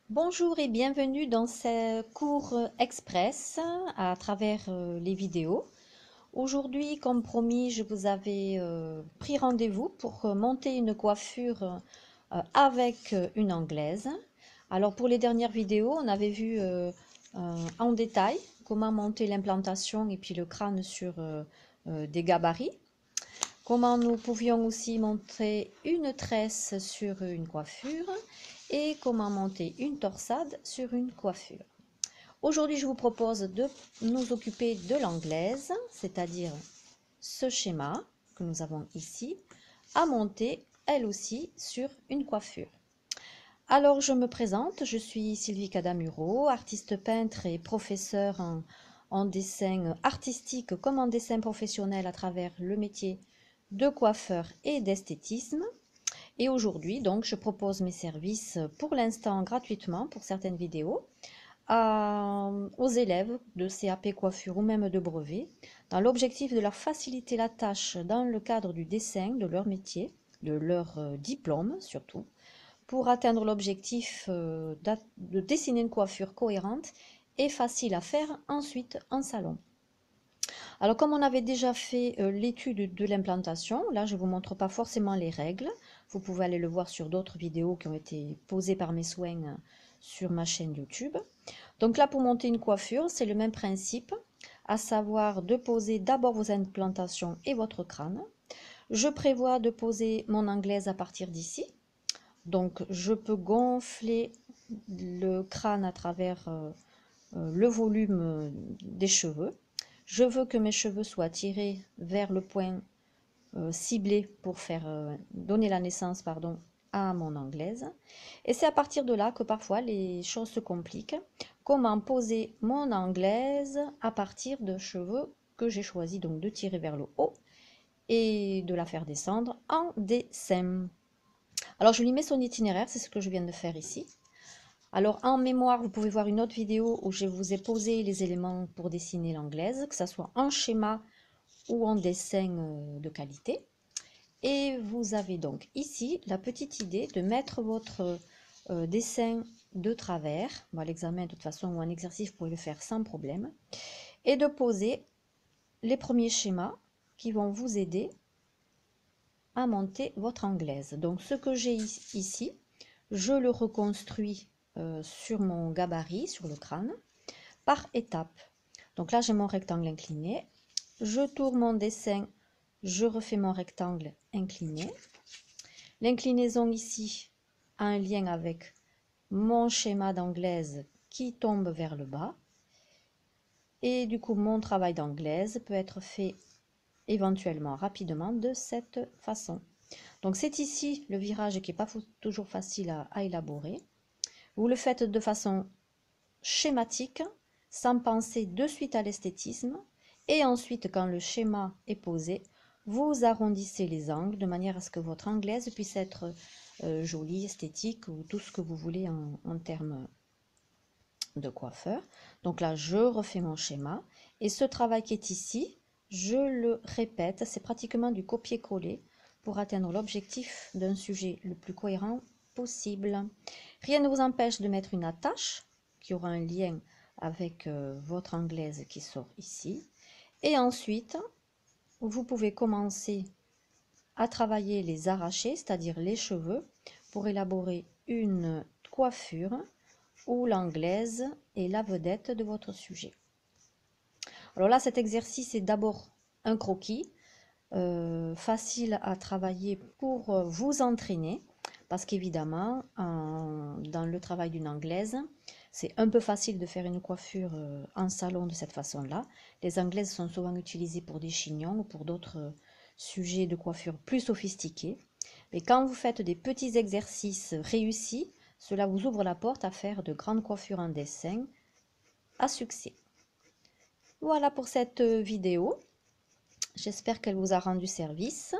Bonjour et bienvenue dans ce cours express à travers les vidéos. Aujourd'hui, comme promis, je vous avais pris rendez-vous pour monter une coiffure avec une anglaise. Alors pour les dernières vidéos, on avait vu en détail comment monter l'implantation et puis le crâne sur des gabarits. Comment nous pouvions aussi monter une tresse sur une coiffure et comment monter une torsade sur une coiffure. Aujourd'hui, je vous propose de nous occuper de l'anglaise, c'est-à-dire ce schéma que nous avons ici, à monter elle aussi sur une coiffure. Alors, je me présente, je suis Sylvie Cadamuro, artiste peintre et professeure en dessin artistique comme en dessin professionnel à travers le métier de coiffeur et d'esthétisme. Et aujourd'hui, donc, je propose mes services pour l'instant gratuitement pour certaines vidéos aux élèves de CAP coiffure ou même de brevet, dans l'objectif de leur faciliter la tâche dans le cadre du dessin de leur métier, de leur diplôme surtout, pour atteindre l'objectif de dessiner une coiffure cohérente et facile à faire ensuite en salon. Alors comme on avait déjà fait l'étude de l'implantation, là je ne vous montre pas forcément les règles, vous pouvez aller le voir sur d'autres vidéos qui ont été posées par mes soins sur ma chaîne YouTube. Donc là pour monter une coiffure, c'est le même principe, à savoir de poser d'abord vos implantations et votre crâne. Je prévois de poser mon anglaise à partir d'ici, donc je peux gonfler le crâne à travers le volume des cheveux. Je veux que mes cheveux soient tirés vers le point ciblé pour faire donner la naissance à mon anglaise. Et c'est à partir de là que parfois les choses se compliquent. Comment poser mon anglaise à partir de cheveux que j'ai choisi donc de tirer vers le haut et de la faire descendre en dessin. Alors je lui mets son itinéraire, c'est ce que je viens de faire ici. Alors en mémoire, vous pouvez voir une autre vidéo où je vous ai posé les éléments pour dessiner l'anglaise, que ce soit en schéma ou en dessin de qualité. Et vous avez donc ici la petite idée de mettre votre dessin de travers, bon, à l'examen de toute façon ou un exercice, vous pouvez le faire sans problème, et de poser les premiers schémas qui vont vous aider à monter votre anglaise. Donc ce que j'ai ici, je le reconstruis sur mon gabarit, sur le crâne, par étapes. Donc là, j'ai mon rectangle incliné. Je tourne mon dessin, je refais mon rectangle incliné. L'inclinaison ici a un lien avec mon schéma d'anglaise qui tombe vers le bas. Et du coup, mon travail d'anglaise peut être fait éventuellement rapidement de cette façon. Donc c'est ici le virage qui n'est pas toujours facile à élaborer. Vous le faites de façon schématique, sans penser de suite à l'esthétisme. Et ensuite, quand le schéma est posé, vous arrondissez les angles de manière à ce que votre anglaise puisse être jolie, esthétique ou tout ce que vous voulez en termes de coiffeur. Donc là, je refais mon schéma. Et ce travail qui est ici, je le répète, c'est pratiquement du copier-coller pour atteindre l'objectif d'un sujet le plus cohérent possible. Rien ne vous empêche de mettre une attache qui aura un lien avec votre anglaise qui sort ici. Et ensuite, vous pouvez commencer à travailler les arrachés, c'est-à-dire les cheveux, pour élaborer une coiffure où l'anglaise est la vedette de votre sujet. Alors là, cet exercice est d'abord un croquis, facile à travailler pour vous entraîner, parce qu'évidemment, dans le travail d'une anglaise, c'est un peu facile de faire une coiffure en salon de cette façon-là. Les anglaises sont souvent utilisées pour des chignons ou pour d'autres sujets de coiffure plus sophistiqués. Mais quand vous faites des petits exercices réussis, cela vous ouvre la porte à faire de grandes coiffures en dessin à succès. Voilà pour cette vidéo. J'espère qu'elle vous a rendu service.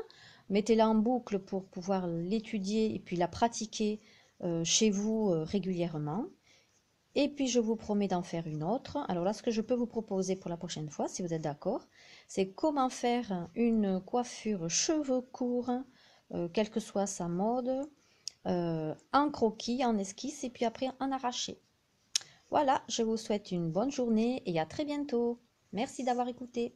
Mettez-la en boucle pour pouvoir l'étudier et puis la pratiquer chez vous régulièrement. Et puis je vous promets d'en faire une autre. Alors là, ce que je peux vous proposer pour la prochaine fois, si vous êtes d'accord, c'est comment faire une coiffure cheveux courts, quelle que soit sa mode, un croquis, en esquisse et puis après un arraché. Voilà, je vous souhaite une bonne journée et à très bientôt. Merci d'avoir écouté.